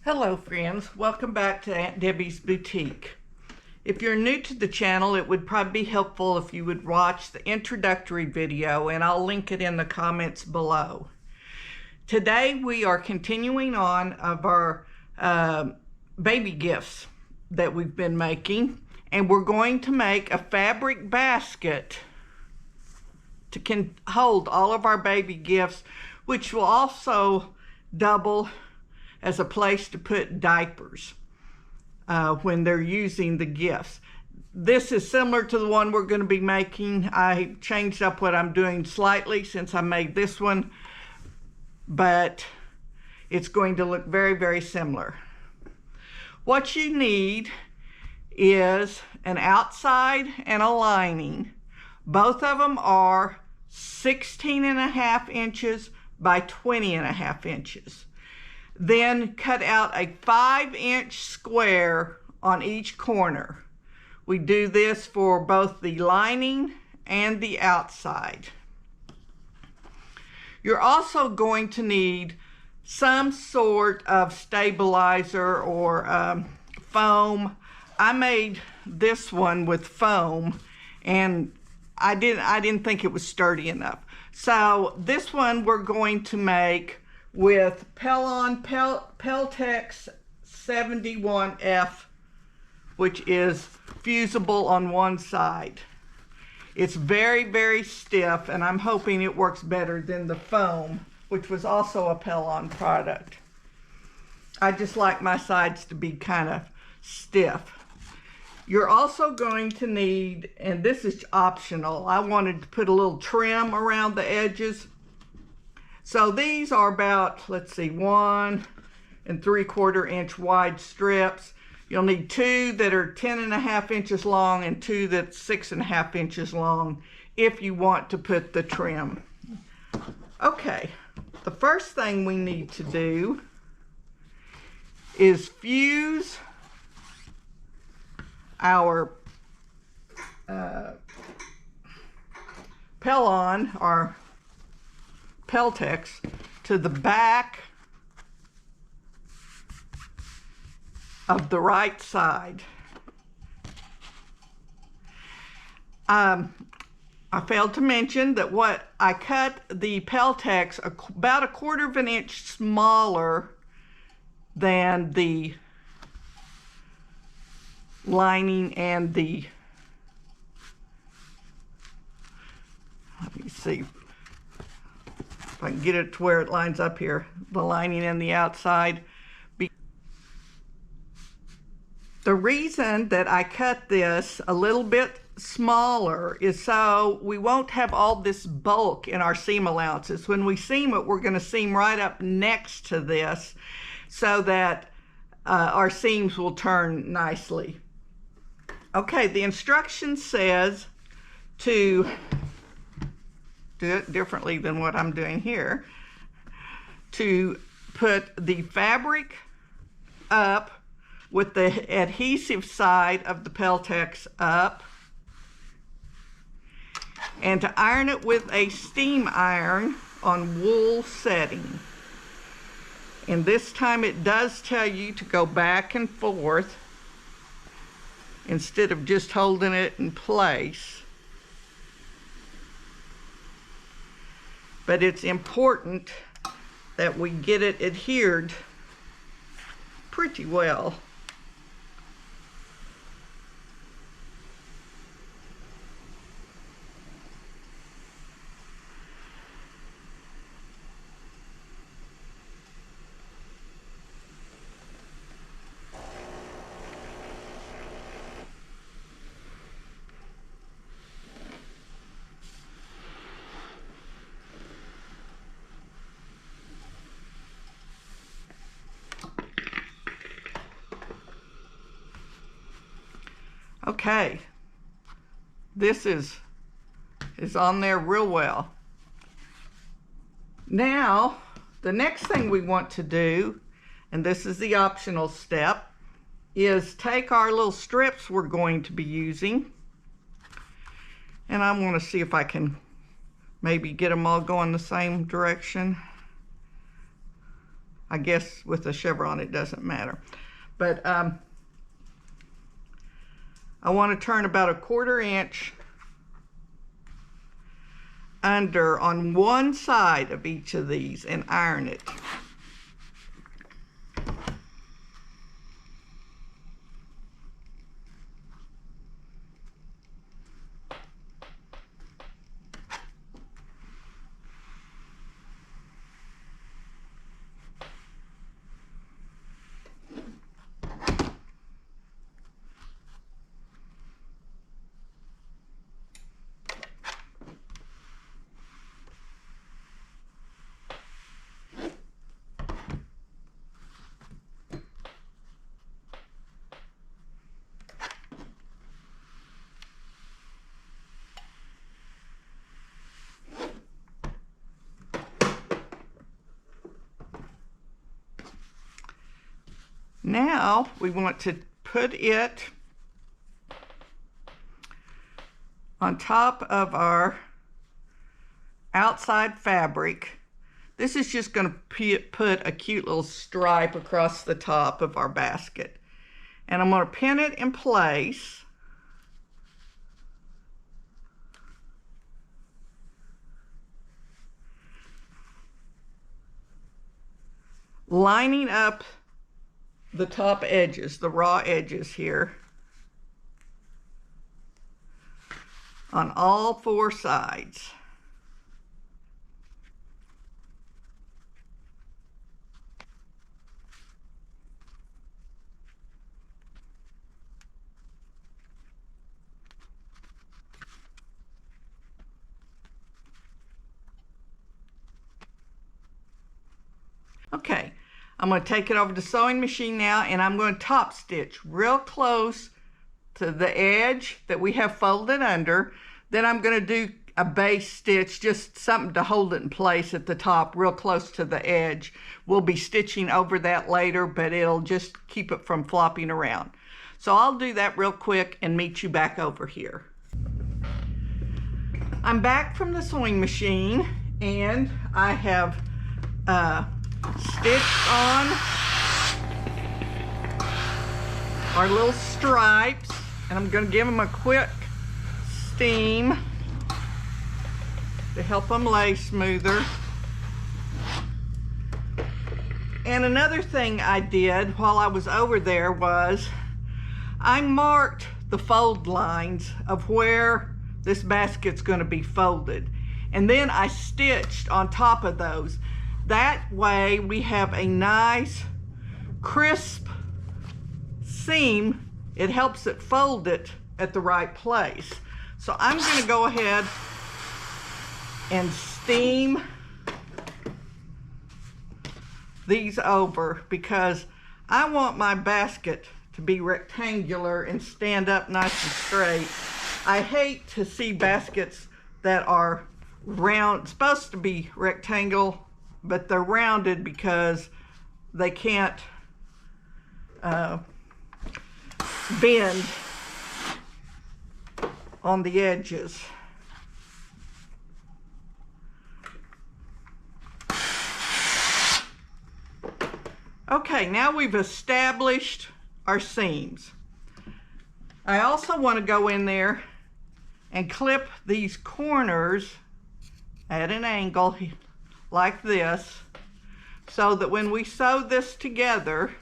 Hello friends, welcome back to Aunt Debbie's Boutique. If you're new to the channel, it would probably be helpful if you would watch the introductory video, and I'll link it in the comments below. Today we are continuing on of our baby gifts that we've been making, and we're going to make a fabric basket to hold all of our baby gifts, which will also double as a place to put diapers when they're using the gifts. This is similar to the one we're going to be making. I changed up what I'm doing slightly since I made this one, but it's going to look very, very similar. What you need is an outside and a lining. Both of them are 16.5 inches by 20.5 inches. Then cut out a 5-inch square on each corner. We do this for both the lining and the outside. You're also going to need some sort of stabilizer or foam. I made this one with foam, and I didn't think it was sturdy enough. So this one we're going to make with Peltex 71F, which is fusible on one side. It's very, very stiff, and I'm hoping it works better than the foam, which was also a Pelon product. I just like my sides to be kind of stiff. You're also going to need, and this is optional, I wanted to put a little trim around the edges. So these are about, let's see, 1 3/4 inch wide strips. You'll need 2 that are 10.5 inches long and 2 that's 6.5 inches long if you want to put the trim. Okay, the first thing we need to do is fuse our Pelon, our Peltex, to the back of the right side. I failed to mention that what I cut the Peltex about 1/4 inch smaller than the lining and the, let me see if I can get it to where it lines up here, the lining and the outside. The reason that I cut this a little bit smaller is so we won't have all this bulk in our seam allowances. When we seam it, we're going to seam right up next to this so that our seams will turn nicely. Okay, the instruction says to do it differently than what I'm doing here. To put the fabric up with the adhesive side of the Peltex up, and to iron it with a steam iron on wool setting. And this time it does tell you to go back and forth instead of just holding it in place. But it's important that we get it adhered pretty well. Okay, this is on there real well. Now, the next thing we want to do, and this is the optional step, is take our little strips we're going to be using, and I want to see if I can maybe get them all going the same direction. I guess with a chevron it doesn't matter. But I want to turn about 1/4 inch under on one side of each of these and iron it. Now we want to put it on top of our outside fabric. This is just going to put a cute little stripe across the top of our basket. And I'm going to pin it in place. Lining up the top edges, the raw edges here, on all 4 sides. Okay. I'm going to take it over to the sewing machine now, and I'm going to top stitch real close to the edge that we have folded under. Then I'm going to do a base stitch, just something to hold it in place at the top, real close to the edge. We'll be stitching over that later, but it'll just keep it from flopping around. So I'll do that real quick and meet you back over here. I'm back from the sewing machine, and I have stitched on our little stripes, and I'm going to give them a quick steam to help them lay smoother. And another thing I did while I was over there was I marked the fold lines of where this basket's going to be folded, and then I stitched on top of those. That way we have a nice crisp seam. It helps it fold it at the right place. So I'm going to go ahead and steam these over because I want my basket to be rectangular and stand up nice and straight. I hate to see baskets that are round, supposed to be rectangle, but they're rounded because they can't bend on the edges. Okay, now we've established our seams. I also want to go in there and clip these corners at an angle like this, so that when we sew this together,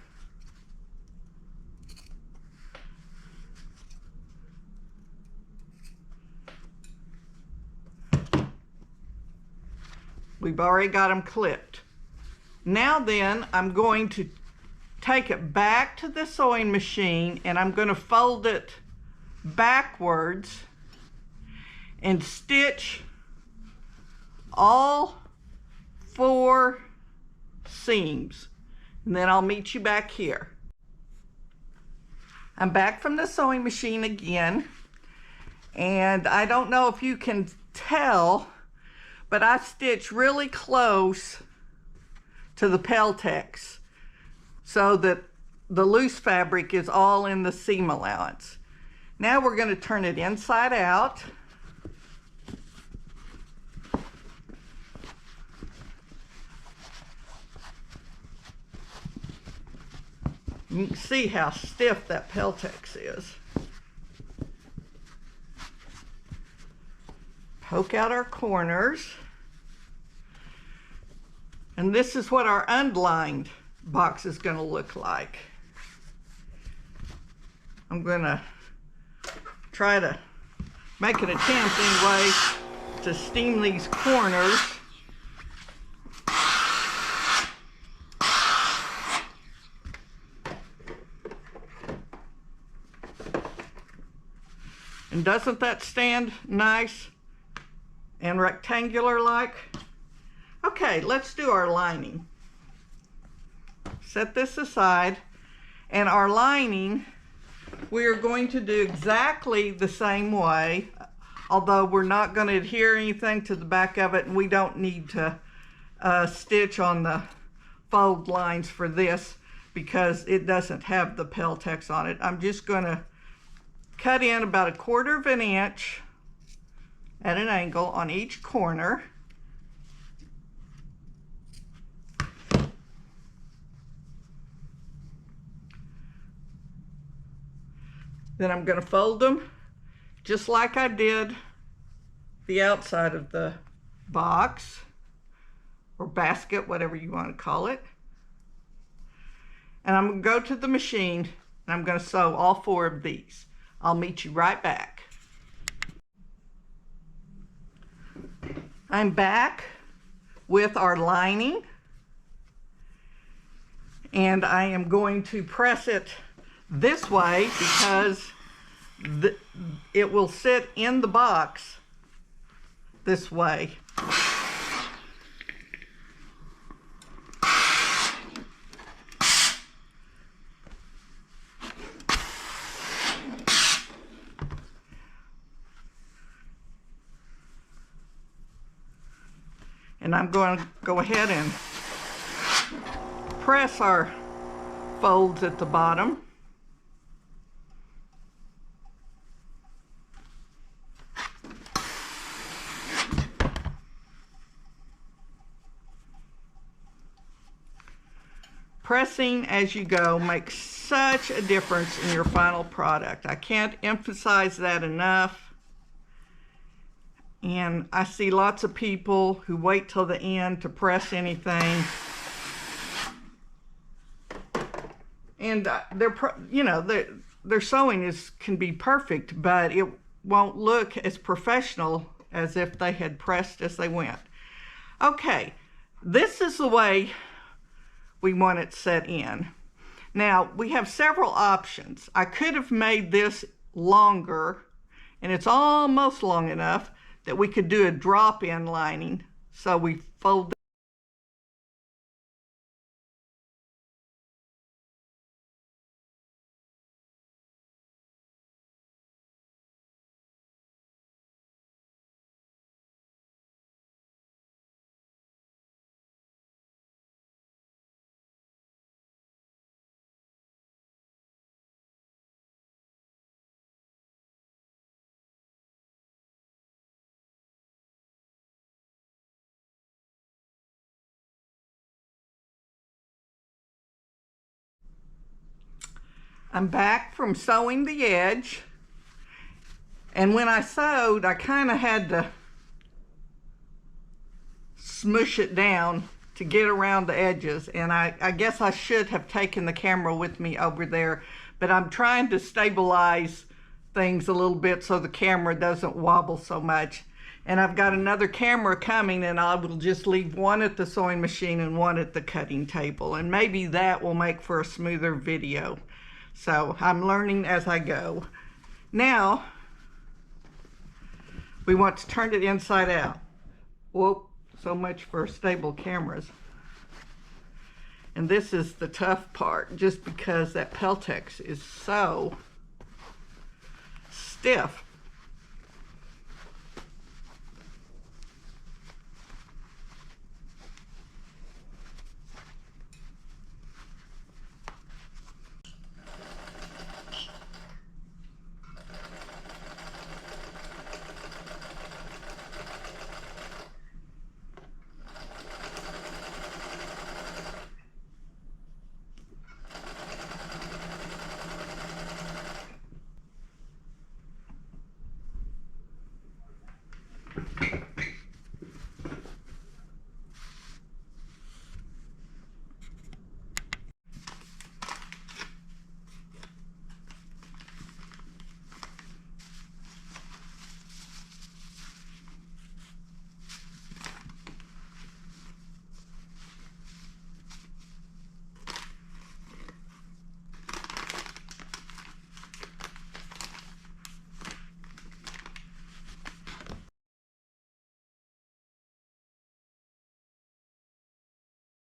we've already got them clipped. Now then, I'm going to take it back to the sewing machine, and I'm going to fold it backwards and stitch all 4 seams, and then I'll meet you back here. I'm back from the sewing machine again, and I don't know if you can tell, but I stitched really close to the Peltex so that the loose fabric is all in the seam allowance. Now we're going to turn it inside out. You can see how stiff that Peltex is. Poke out our corners. And this is what our unlined box is going to look like. I'm going to try to make an attempt anyway to steam these corners. And doesn't that stand nice and rectangular like? Okay, let's do our lining. Set this aside, and our lining we are going to do exactly the same way, although we're not going to adhere anything to the back of it, and we don't need to stitch on the fold lines for this because it doesn't have the Peltex on it. I'm just going to cut in about 1/4 of an inch at an angle on each corner. Then I'm going to fold them just like I did the outside of the box or basket, whatever you want to call it. And I'm going to go to the machine and I'm going to sew all 4 of these. I'll meet you right back. I'm back with our lining, and I am going to press it this way because it will sit in the box this way. And I'm going to go ahead and press our folds at the bottom. Pressing as you go makes such a difference in your final product. I can't emphasize that enough. And I see lots of people who wait till the end to press anything. And their sewing can be perfect, but it won't look as professional as if they had pressed as they went. Okay, this is the way we want it set in. Now, we have several options. I could have made this longer, and it's almost long enough that we could do a drop-in lining. So we fold. I'm back from sewing the edge, and when I sewed, I kind of had to smush it down to get around the edges, and I guess I should have taken the camera with me over there, but I'm trying to stabilize things a little bit so the camera doesn't wobble so much. And I've got another camera coming, and I will just leave one at the sewing machine and one at the cutting table, and maybe that will make for a smoother video. So I'm learning as I go. Now, we want to turn it inside out. Whoop, so much for stable cameras. And this is the tough part, just because that Peltex is so stiff. it.